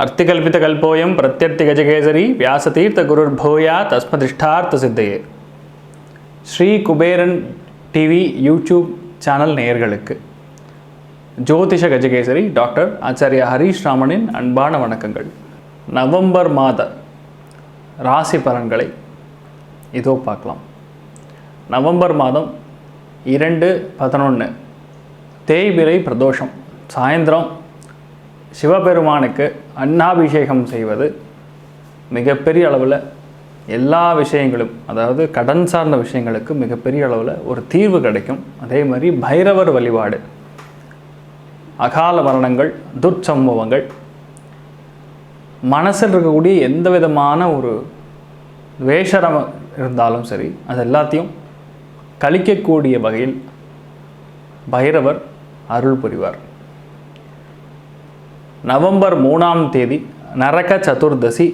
अर्तिकल्पितकल्पोऽयं प्रत्यर्थिगजकेसरी व्यासतीर्थगुरुर्भूया तस्मदिष्टार्थसिद्धये. Shri Kuberan TV YouTube channel நேயர்களுக்கு ஜோதிஷ கஜகேசரி டாக்டர் ஆச்சாரியா ஹரீஷ் ராமனின் அன்பான வணக்கங்கள். நவம்பர் மாத ராசி பலன்களை இதோ பார்க்கலாம். நவம்பர் மாதம் 2/11 தேய்பிறை பிரதோஷம். சாயந்தரம் சிவபெருமானுக்கு அன்னாபிஷேகம் செய்வது மிகப்பெரிய அளவில் எல்லா விஷயங்களும், அதாவது கடன் சார்ந்த விஷயங்களுக்கு மிகப்பெரிய அளவில் ஒரு தீர்வு கிடைக்கும். அதே மாதிரி பைரவர் வழிபாடு, அகால மரணங்கள், துர்ச்சம்பவங்கள், மனசில் இருக்கக்கூடிய எந்த விதமான ஒரு துவேஷரம் இருந்தாலும் சரி, அது எல்லாத்தையும் கழிக்கக்கூடிய வகையில் பைரவர் அருள் புரிவார். நவம்பர் 3ஆம் தேதி நரக சதுர்தசி,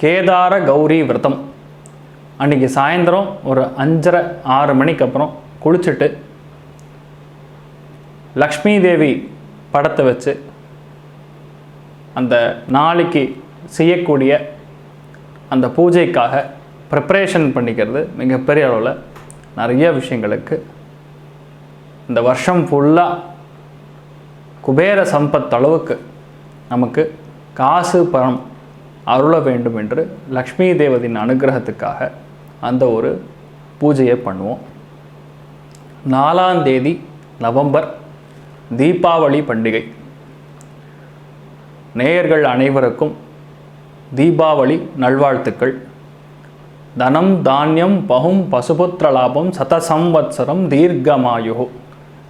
கேதார கௌரி விரதம். அன்றைக்கி சாயந்தரம் ஒரு 5:30-6 மணிக்கு அப்புறம் குளிச்சுட்டு லக்ஷ்மி தேவி படத்தை வச்சு அந்த நாளைக்கு செய்யக்கூடிய அந்த பூஜைக்காக ப்ரிப்ரேஷன் பண்ணிக்கிறது மிகப்பெரிய அளவில் நிறைய விஷயங்களுக்கு இந்த வருஷம் ஃபுல்லாக குபேர சம்பத் அளவுக்கு நமக்கு காசு பணம் அருள வேண்டும் என்று லக்ஷ்மி தேவதின் அனுகிரகத்துக்காக அந்த ஒரு பூஜையை பண்ணுவோம். 4ஆம் தேதி நவம்பர் தீபாவளி பண்டிகை. நேயர்கள் அனைவருக்கும் தீபாவளி நல்வாழ்த்துக்கள். தனம் தானியம் பகும் பசுபுத்திர லாபம் சதசம்வத்சரம் தீர்க்கமாயு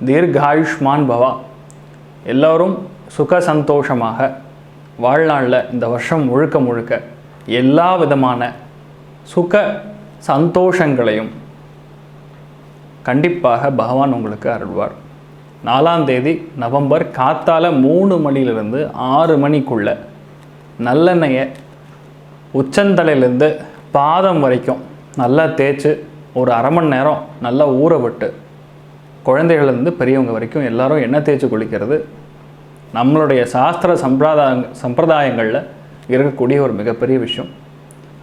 தீர்காயுஷ்மான் பவா. எல்லோரும் சுக சந்தோஷமாக வாழ்நாளில் இந்த வருஷம் முழுக்க முழுக்க எல்லா விதமான சுக சந்தோஷங்களையும் கண்டிப்பாக பகவான் உங்களுக்கு அருள்வார். 4ஆம் தேதி நவம்பர் காத்தால 3 மணிலிருந்து 6 மணிக்குள்ள நல்லெண்ணெயை உச்சந்தலையிலேருந்து பாதம் வரைக்கும் நல்லா தேய்ச்சி ஒரு 1/2 மணி நேரம் நல்லா ஊற விட்டு, குழந்தைகள்லேருந்து பெரியவங்க வரைக்கும் எல்லாரும் எண்ணெய் தேய்ச்சி குளிக்கிறது நம்மளுடைய சாஸ்திர சம்பிரதாயங்களில் இருக்கக்கூடிய ஒரு மிகப்பெரிய விஷயம்.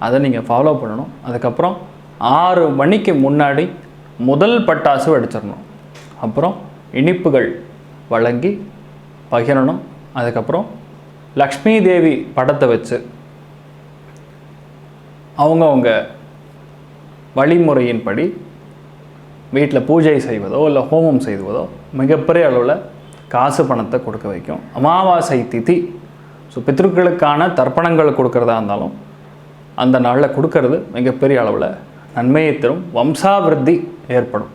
அதை நீங்கள் ஃபாலோ பண்ணணும். அதுக்கப்புறம் 6 மணிக்கு முன்னாடி முதல் பட்டாசு வெடிச்சிடணும். அப்புறம் இனிப்புகள் வழங்கி பகிரணும். அதுக்கப்புறம் லக்ஷ்மி தேவி படத்தை வச்சு அவங்கவுங்க வழிமுறையின்படி வீட்டில் பூஜை செய்வதோ இல்லை ஹோமம் செய்வதோ மிகப்பெரிய அளவில் காசு பணத்தை கொடுக்க வைக்கும். அமாவாசை திதி, ஸோ பித்ருக்களுக்கான தர்ப்பணங்கள் கொடுக்கறதா இருந்தாலும் அந்த நாளில் கொடுக்கறது மிகப்பெரிய அளவில் நன்மையை தரும். வம்சாவிருத்தி ஏற்படும்.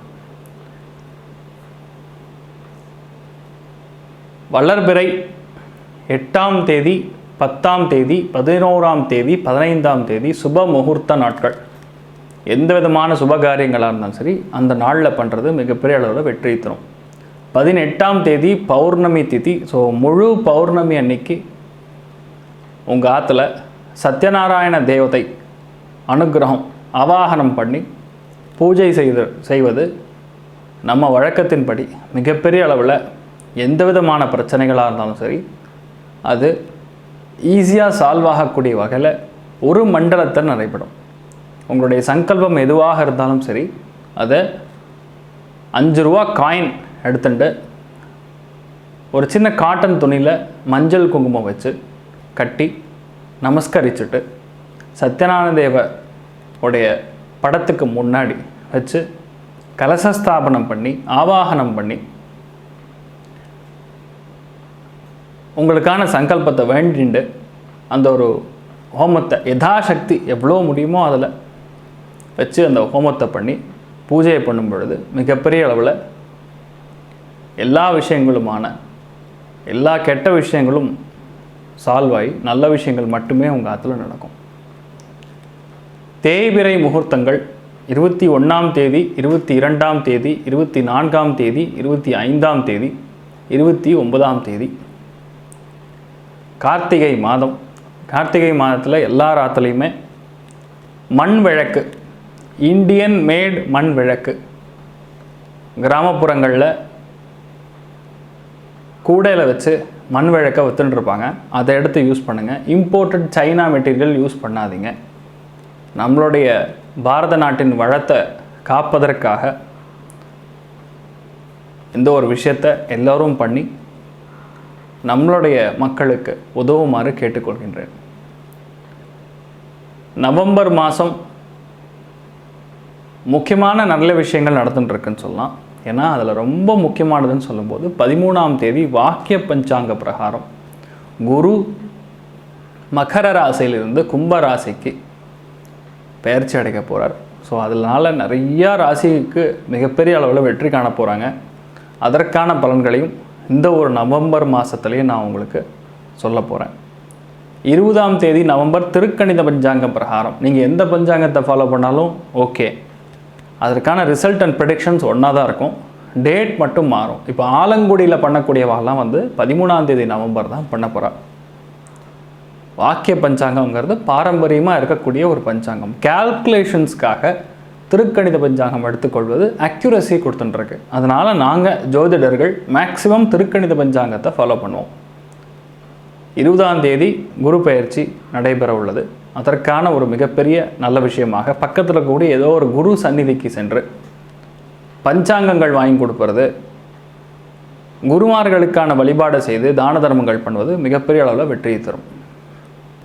வளர்பிறை 8ஆம் தேதி 10ஆம் தேதி 11ஆம் தேதி 15ஆம் தேதி சுப முகூர்த்த நாட்கள். எந்த விதமான சுபகாரியங்களாக இருந்தாலும் சரி அந்த நாளில் பண்ணுறது மிகப்பெரிய அளவில் வெற்றி தரும். 18ஆம் தேதி பௌர்ணமி திதி. ஸோ முழு பௌர்ணமி அன்னைக்கு உங்கள் ஆற்றுல சத்யநாராயண தேவதை அனுகிரகம் ஆவாகனம் பண்ணி பூஜை செய்வது நம்ம வழக்கத்தின்படி மிகப்பெரிய அளவில் எந்த விதமான பிரச்சனைகளாக இருந்தாலும் சரி அது ஈஸியாக சால்வ் ஆகக்கூடிய வகையில் ஒரு மண்டலத்தை நடைபெறும். உங்களுடைய சங்கல்பம் எதுவாக இருந்தாலும் சரி அதை 5 ரூபா காயின் எடுத்துட்டு ஒரு சின்ன காட்டன் துணியில் மஞ்சள் குங்குமம் வச்சு கட்டி நமஸ்கரிச்சுட்டு சத்யநாராயண தேவ உடைய படத்துக்கு முன்னாடி வச்சு கலசஸ்தாபனம் பண்ணி ஆவாகனம் பண்ணி உங்களுக்கான சங்கல்பத்தை வேண்டிண்டு அந்த ஒரு ஹோமத்தை யதாசக்தி எவ்வளோ முடியுமோ அதில் வச்சு அந்த ஹோமத்தை பண்ணி பூஜையை பண்ணும் பொழுது மிகப்பெரிய அளவில் எல்லா விஷயங்களுமான எல்லா கெட்ட விஷயங்களும் சால்வ் ஆகி நல்ல விஷயங்கள் மட்டுமே உங்கள் ஆற்றுல நடக்கும். தேய்பிறை முகூர்த்தங்கள் 21ஆம் தேதி 22ஆம் தேதி 24ஆம் தேதி 25ஆம் தேதி 29ஆம் தேதி. கார்த்திகை மாதம். கார்த்திகை மாதத்தில் எல்லா ஆற்றுலையுமே மண் விளக்கு, இந்தியன் மேட் மண் விளக்கு கிராமப்புறங்களில் கூடையில் வச்சு மண் விளக்க விற்றுருப்பாங்க. அதை எடுத்து யூஸ் பண்ணுங்கள். இம்போர்ட்டட் சைனா மெட்டீரியல் யூஸ் பண்ணாதீங்க. நம்மளுடைய பாரத நாட்டின் வளத்தை காப்பதற்காக இந்த ஒரு விஷயத்தை எல்லோரும் பண்ணி நம்மளுடைய மக்களுக்கு உதவுமாறு கேட்டுக்கொள்கின்றேன். நவம்பர் மாதம் முக்கியமான நல்ல விஷயங்கள் நடந்துட்டுருக்குன்னு சொல்லலாம். ஏன்னா அதில் ரொம்ப முக்கியமானதுன்னு சொல்லும்போது 13ஆம் தேதி வாக்கிய பஞ்சாங்க பிரகாரம் குரு மகர ராசியிலிருந்து கும்ப ராசிக்கு பெயர்ச்சி அடைக்க போகிறார். ஸோ அதனால் நிறையா ராசிக்கு மிகப்பெரிய அளவில் வெற்றி காண போகிறாங்க. அதற்கான பலன்களையும் இந்த ஒரு நவம்பர் மாதத்துலேயே நான் உங்களுக்கு சொல்ல போகிறேன். 20ஆம் தேதி நவம்பர் திருக்கணித பஞ்சாங்கம் பிரகாரம் நீங்கள் எந்த பஞ்சாங்கத்தை ஃபாலோ பண்ணாலும் ஓகே, அதற்கான ரிசல்ட் அண்ட் ப்ரெடிக்ஷன்ஸ் ஒன்றா தான் இருக்கும். டேட் மட்டும் மாறும். இப்போ ஆலங்குடியில் பண்ணக்கூடியவாலாம் 13ஆம் தேதி நவம்பர் தான் பண்ண போகிறா. வாக்கிய பஞ்சாங்கங்கிறது பாரம்பரியமாக இருக்கக்கூடிய ஒரு பஞ்சாங்கம். கால்குலேஷன்ஸ்க்காக திருக்கணித பஞ்சாங்கம் எடுத்துக்கொள்வது அக்யூரசி கொடுத்துட்டுருக்கு. அதனால் நாங்கள் ஜோதிடர்கள் மேக்சிமம் திருக்கணித பஞ்சாங்கத்தை ஃபாலோ பண்ணுவோம். 20ஆம் தேதி குரு பெயர்ச்சி நடைபெற உள்ளது. அதற்கான ஒரு மிகப்பெரிய நல்ல விஷயமாக பக்கத்தில் கூடிய ஏதோ ஒரு குரு சந்நிதிக்கு சென்று பஞ்சாங்கங்கள் வாங்கி கொடுப்பது, குருமார்களுக்கான வழிபாடு செய்து தான தர்மங்கள் பண்ணுவது மிகப்பெரிய அளவில் வெற்றியை தரும்.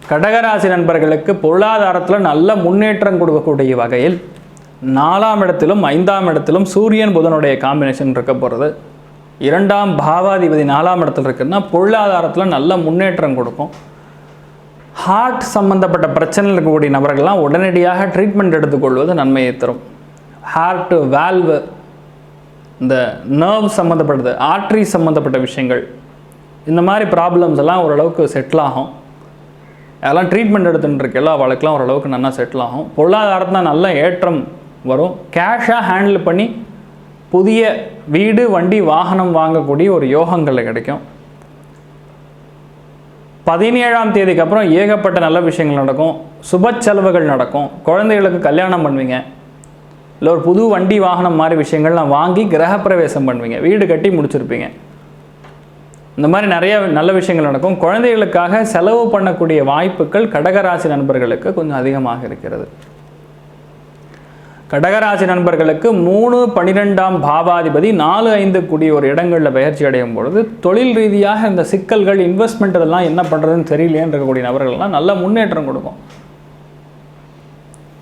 கடகராசி நண்பர்களுக்கு பொருளாதாரத்தில் நல்ல முன்னேற்றம் கொடுக்கக்கூடிய வகையில் 4ஆம் இடத்திலும் 5ஆம் இடத்திலும் சூரியன் புதனுடைய காம்பினேஷன் இருக்க போகிறது. 2ஆம் பாவாதிபதி 4ஆம் இடத்துல இருக்குன்னா பொருளாதாரத்தில் நல்ல முன்னேற்றம் கொடுக்கும். ஹார்ட் சம்மந்தப்பட்ட பிரச்சனையில் இருக்கக்கூடிய நபர்கள்லாம் உடனடியாக ட்ரீட்மெண்ட் எடுத்துக்கொள்வது நன்மையை தரும். ஹார்ட் வால்வு, இந்த நர்வ் சம்மந்தப்பட்டது, ஆர்ட்ரி சம்மந்தப்பட்ட விஷயங்கள், இந்த மாதிரி ப்ராப்ளம்ஸ் எல்லாம் ஓரளவுக்கு செட்டில் ஆகும். அதெல்லாம் ட்ரீட்மெண்ட் எடுத்துகிட்டு இருக்க எல்லா வாழ்க்கெலாம் ஓரளவுக்கு நல்லா செட்டில் ஆகும். பொருளாதாரத்தில் நல்ல ஏற்றம் வரும். கேஷாக ஹேண்டில் பண்ணி புதிய வீடு வண்டி வாகனம் வாங்கக்கூடிய ஒரு யோகங்கள் கிடைக்கும். 17ஆம் தேதிக்கு அப்புறம் ஏகப்பட்ட நல்ல விஷயங்கள் நடக்கும். சுப செலவுகள் நடக்கும். குழந்தைகளுக்கு கல்யாணம் பண்ணுவீங்க, இல்லை ஒரு புது வண்டி வாகனம் மாதிரி விஷயங்கள்லாம் வாங்கி கிரகப்பிரவேசம் பண்ணுவீங்க, வீடு கட்டி முடிச்சிருப்பீங்க. இந்த மாதிரி நிறைய நல்ல விஷயங்கள் நடக்கும். குழந்தைகளுக்காக செலவு பண்ணக்கூடிய வாய்ப்புகள் கடகராசி நண்பர்களுக்கு கொஞ்சம் அதிகமாக இருக்கிறது. கடகராசி நண்பர்களுக்கு 3, 12ஆம் பாவாதிபதி 4, 5 கூடிய ஒரு இடங்களில் பயிற்சி அடையும் பொழுது தொழில் ரீதியாக இந்த சிக்கல்கள், இன்வெஸ்ட்மெண்ட் இதெல்லாம் என்ன பண்ணுறதுன்னு தெரியலேன்னு இருக்கக்கூடிய நபர்கள்லாம் நல்ல முன்னேற்றம் கொடுக்கும்.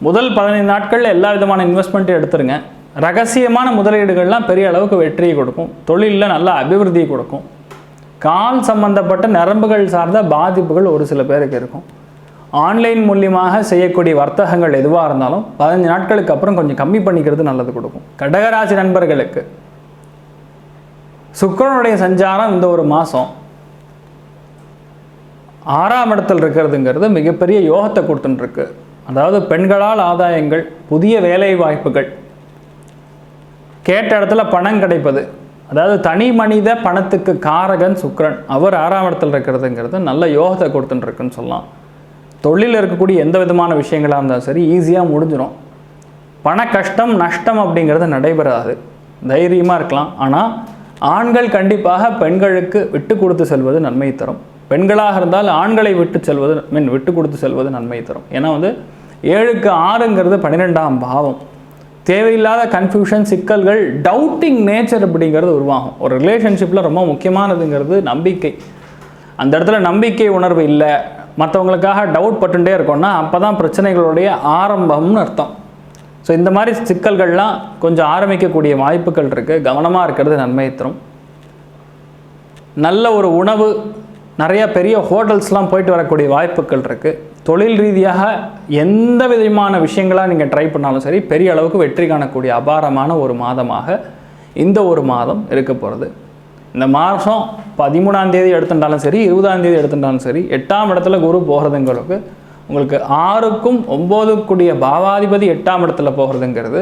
முதல் 15 நாட்களில் எல்லா விதமான இன்வெஸ்ட்மெண்ட்டும் எடுத்துருங்க. ரகசியமான முதலீடுகள்லாம் பெரிய அளவுக்கு வெற்றியை கொடுக்கும். தொழிலில் நல்ல அபிவிருத்தியை கொடுக்கும். கால் சம்பந்தப்பட்ட நரம்புகள் சார்ந்த பாதிப்புகள் ஒரு சில பேருக்கு இருக்கும். ஆன்லைன் மூலியமாக செய்யக்கூடிய வர்த்தகங்கள் எதுவாக இருந்தாலும் 15 நாட்களுக்கு அப்புறம் கொஞ்சம் கம்மி பண்ணிக்கிறது நல்லது கொடுக்கும். கடகராசி நண்பர்களுக்கு சுக்கிரனுடைய சஞ்சாரம் இந்த ஒரு மாதம் 6ஆம் இடத்தில் இருக்கிறதுங்கிறது மிகப்பெரிய யோகத்தை கொடுத்துட்டுருக்கு. அதாவது பெண்களால் ஆதாயங்கள், புதிய வேலை வாய்ப்புகள், கேட்ட இடத்துல பணம் கிடைப்பது. அதாவது தனி மனித பணத்துக்கு காரகன் சுக்கிரன், அவர் 6ஆம் இடத்தில் இருக்கிறதுங்கிறது நல்ல யோகத்தை கொடுத்துட்டுருக்குன்னு சொல்லலாம். தொழிலில் இருக்கக்கூடிய எந்த விதமான விஷயங்களாக இருந்தாலும் சரி ஈஸியாக முடிஞ்சிடும். பண கஷ்டம் நஷ்டம் அப்படிங்கிறது நடைபெறாது. தைரியமாக இருக்கலாம். ஆனால் ஆண்கள் கண்டிப்பாக பெண்களுக்கு விட்டு கொடுத்து செல்வது நன்மை தரும். பெண்களாக இருந்தால் ஆண்களை விட்டு கொடுத்து செல்வது நன்மை தரும். ஏன்னா 7க்கு 6ங்கிறது 12ஆம் பாவம். தேவையில்லாத கன்ஃபியூஷன், சிக்கல்கள், டவுட்டிங் நேச்சர் அப்படிங்கிறது உருவாகும். ஒரு ரிலேஷன்ஷிப்பில் ரொம்ப முக்கியமானதுங்கிறது நம்பிக்கை. அந்த இடத்துல நம்பிக்கை உணர்வு இல்லை, மற்றவங்களுக்காக டவுட் பட்டுட்டே இருக்கோம்னா அப்போ தான் பிரச்சனைகளுடைய ஆரம்பம்னு அர்த்தம். ஸோ இந்த மாதிரி சிக்கல்கள்லாம் கொஞ்சம் ஆரம்பிக்கக்கூடிய வாய்ப்புகள் இருக்குது. கவனமாக இருக்கிறது நன்மை தரும். நல்ல ஒரு உணவு, நிறைய பெரிய ஹோட்டல்ஸ்லாம் போயிட்டு வரக்கூடிய வாய்ப்புகள் இருக்குது. தொழில் ரீதியாக எந்த விதமான விஷயங்களாக நீங்கள் ட்ரை பண்ணாலும் சரி பெரிய அளவுக்கு வெற்றி காணக்கூடிய அபாரமான ஒரு மாதமாக இந்த ஒரு மாதம் இருக்க போகிறது. இந்த மாதம் 13ஆம் தேதி எடுத்துட்டாலும் சரி 20ஆம் தேதி எடுத்துட்டாலும் சரி 8ஆம் இடத்துல குரு போகிறதுங்களுக்கு உங்களுக்கு 6க்கும் 9க்குடைய பாவாதிபதி 8ஆம் இடத்துல போகிறதுங்கிறது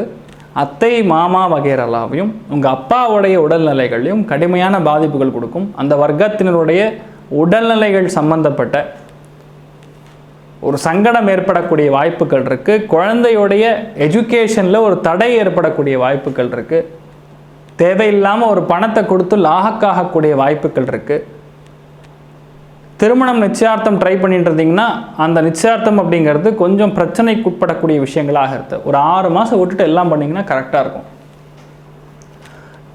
அத்தை மாமா வகைரலாவையும் உங்கள் அப்பாவுடைய உடல்நிலைகளையும் கடுமையான பாதிப்புகள் கொடுக்கும். அந்த வர்க்கத்தினருடைய உடல்நிலைகள் சம்பந்தப்பட்ட ஒரு சங்கடம் ஏற்படக்கூடிய வாய்ப்புகள் இருக்குது. குழந்தையுடைய எஜுகேஷனில் ஒரு தடை ஏற்படக்கூடிய வாய்ப்புகள் இருக்குது. தேவையில்லாமல் ஒரு பணத்தை கொடுத்து லாகக்காகக்கூடிய வாய்ப்புகள் இருக்குது. திருமணம் நிச்சயார்த்தம் ட்ரை பண்ணிட்டு இருந்தீங்கன்னா அந்த நிச்சயார்த்தம் அப்படிங்கிறது கொஞ்சம் பிரச்சனைக்கு உட்படக்கூடிய விஷயங்களாக இருக்குது. ஒரு 6 மாதம் விட்டுட்டு எல்லாம் பண்ணிங்கன்னா கரெக்டாக இருக்கும்.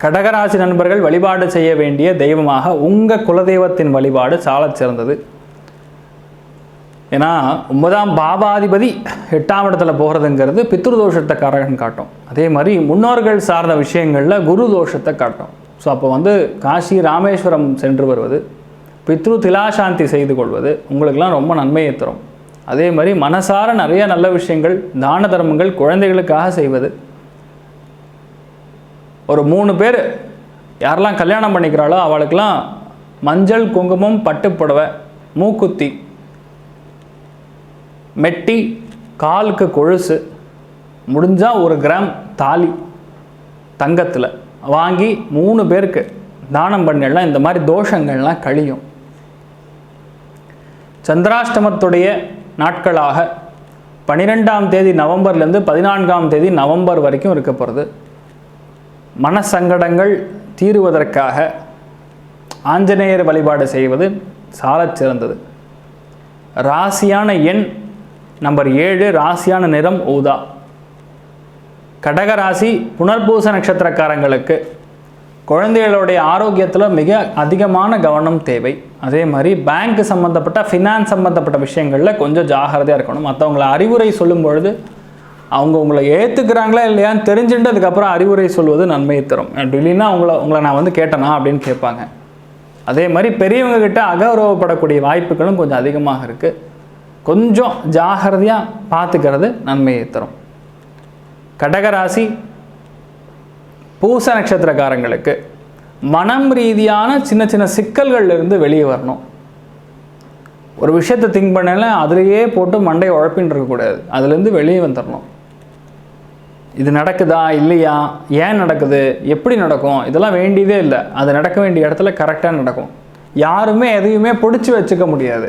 கடகராசி நண்பர்கள் வழிபாடு செய்ய வேண்டிய தெய்வமாக உங்கள் குலதெய்வத்தின் வழிபாடு சால சிறந்தது. ஏன்னா 9ஆம் பாபாதிபதி 8ஆம் இடத்துல போகிறதுங்கிறது பித்ருதோஷத்தை காரகன் காட்டும். அதே மாதிரி முன்னோர்கள் சார்ந்த விஷயங்களில் குரு தோஷத்தை காட்டும். ஸோ அப்போ காசி ராமேஸ்வரம் சென்று வருவது, பித்ரு திலாசாந்தி செய்து கொள்வது உங்களுக்கெல்லாம் ரொம்ப நன்மையை தரும். அதே மாதிரி மனசார நிறைய நல்ல விஷயங்கள், தான தர்மங்கள் குழந்தைகளுக்காக செய்வது. ஒரு 3 பேர் யாரெல்லாம் கல்யாணம் பண்ணிக்கிறாளோ அவளுக்கெல்லாம் மஞ்சள் குங்குமம் பட்டுப்புடவை, மூக்குத்தி, மெட்டி, காலுக்கு கொழுசு, முடிஞ்சால் 1 கிராம் தாலி தங்கத்தில் வாங்கி 3 பேருக்கு தானம் பண்ணலாம். இந்த மாதிரி தோஷங்கள்லாம் கழியும். சந்திராஷ்டமத்துடைய நாட்களாக 12ஆம் தேதி நவம்பர்லேருந்து 14ஆம் தேதி நவம்பர் வரைக்கும் இருக்க போகிறது. மனசங்கடங்கள் தீருவதற்காக ஆஞ்சநேயர் வழிபாடு செய்வது சாலச் சிறந்தது. ராசியான எண் நம்பர் 7, ராசியான நிறம் ஊதா. கடகராசி புனர்பூச நட்சத்திரக்காரங்களுக்கு குழந்தைகளுடைய ஆரோக்கியத்தில் மிக அதிகமான கவனம் தேவை. அதே மாதிரி பேங்க் சம்மந்தப்பட்ட ஃபினான்ஸ் சம்மந்தப்பட்ட விஷயங்களில் கொஞ்சம் ஜாகிரதையாக இருக்கணும். மற்றவங்களை அறிவுரை சொல்லும் பொழுது அவங்க உங்களை ஏற்றுக்கிறாங்களா இல்லையான்னு தெரிஞ்சுட்டு அதுக்கப்புறம் அறிவுரை சொல்வது நன்மையை தரும். இல்லைன்னா உங்களை நான் கேட்டேனா அப்படின்னு கேட்பாங்க. அதே மாதிரி பெரியவங்க கிட்ட அகௌரவப்படக்கூடிய வாய்ப்புகளும் கொஞ்சம் அதிகமாக இருக்குது. கொஞ்சம் ஜாகிரதையாக பார்த்துக்கிறது நன்மையை தரும். கடகராசி பூச நட்சத்திரக்காரங்களுக்கு மனம் ரீதியான சின்ன சின்ன சிக்கல்கள்லேருந்து வெளியே வரணும். ஒரு விஷயத்தை திங்க் பண்ணல அதுலேயே போட்டு மண்டையை உழப்பின்னு இருக்கக்கூடாது. அதுலேருந்து வெளியே வந்துடணும். இது நடக்குதா இல்லையா, ஏன் நடக்குது, எப்படி நடக்கும், இதெல்லாம் வேண்டியதே இல்லை. அது நடக்க வேண்டிய இடத்துல கரெக்டாக நடக்கும். யாருமே எதையுமே பிடிச்சி வச்சுக்க முடியாது,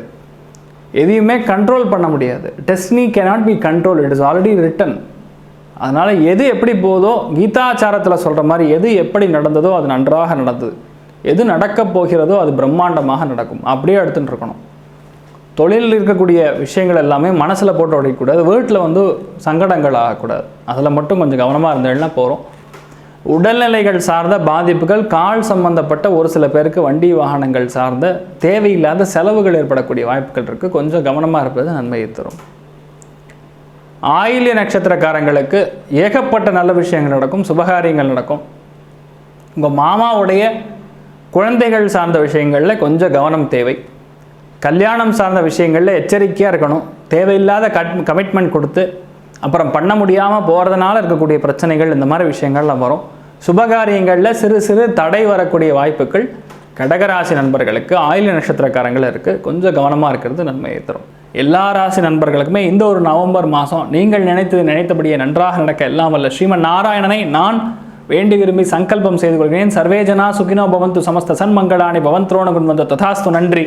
எதையுமே கண்ட்ரோல் பண்ண முடியாது. Destiny cannot be control, it is already written. அதனால் எது எப்படி போதோ, கீதாச்சாரத்தில் சொல்கிற மாதிரி எது எப்படி நடந்ததோ அது நன்றாக நடந்தது, எது நடக்கப் போகிறதோ அது பிரம்மாண்டமாக நடக்கும். அப்படியே எடுத்துகிட்டு இருக்கணும். தொழிலில் இருக்கக்கூடிய விஷயங்கள் எல்லாமே மனசில் போட்டு உடையக்கூடாது. வீட்டில் சங்கடங்கள் ஆகக்கூடாது. அதில் மட்டும் கொஞ்சம் கவனமாக இருந்தேன்னா போகிறோம். உடல்நிலைகள் சார்ந்த பாதிப்புகள், கால் சம்பந்தப்பட்ட ஒரு சில பேருக்கு வண்டி வாகனங்கள் சார்ந்த தேவையில்லாத செலவுகள் ஏற்படக்கூடிய வாய்ப்புகள் இருக்குது. கொஞ்சம் கவனமாக இருப்பது நன்மையை தரும். ஆயில்ய நட்சத்திரக்காரங்களுக்கு ஏகப்பட்ட நல்ல விஷயங்கள் நடக்கும், சுபகாரியங்கள் நடக்கும். உங்கள் மாமாவுடைய குழந்தைகள் சார்ந்த விஷயங்களில் கொஞ்சம் கவனம் தேவை. கல்யாணம் சார்ந்த விஷயங்களில் எச்சரிக்கையாக இருக்கணும். தேவையில்லாத கமிட்மெண்ட் கொடுத்து அப்புறம் பண்ண முடியாமல் போகிறதுனால இருக்கக்கூடிய பிரச்சனைகள், இந்த மாதிரி விஷயங்கள்லாம் வரும். சுபகாரியங்களில் சிறு சிறு தடை வரக்கூடிய வாய்ப்புகள் கடகராசி நண்பர்களுக்கு ஆயில்ய நட்சத்திரக்காரங்கள் இருக்குது. கொஞ்சம் கவனமாக இருக்கிறது நன்மையை தரும். எல்லா ராசி நண்பர்களுக்குமே இந்த ஒரு நவம்பர் மாதம் நீங்கள் நினைத்தபடியே நன்றாக நடக்க எல்லாம் வல்ல ஸ்ரீமன் நாராயணனை நான் வேண்டி விரும்பி சங்கல்பம் செய்து கொள்கிறேன். சர்வேஜனா சுகினோ பவந்து, சமஸ்த சன்மங்களானி பவந்த்ரோண குண்வந்த ததாஸ்து. நன்றி,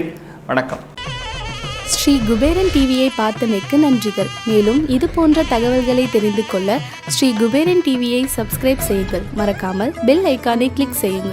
வணக்கம். ஸ்ரீ குபேரன் டிவியை பார்த்தமைக்கு நன்றிகள். மேலும் இது போன்ற தகவல்களை தெரிந்து கொள்ள ஸ்ரீ குபேரன் டிவியை சப்ஸ்கிரைப் செய்யுங்கள். மறக்காமல் பெல் ஐக்கானை கிளிக் செய்யுங்கள்.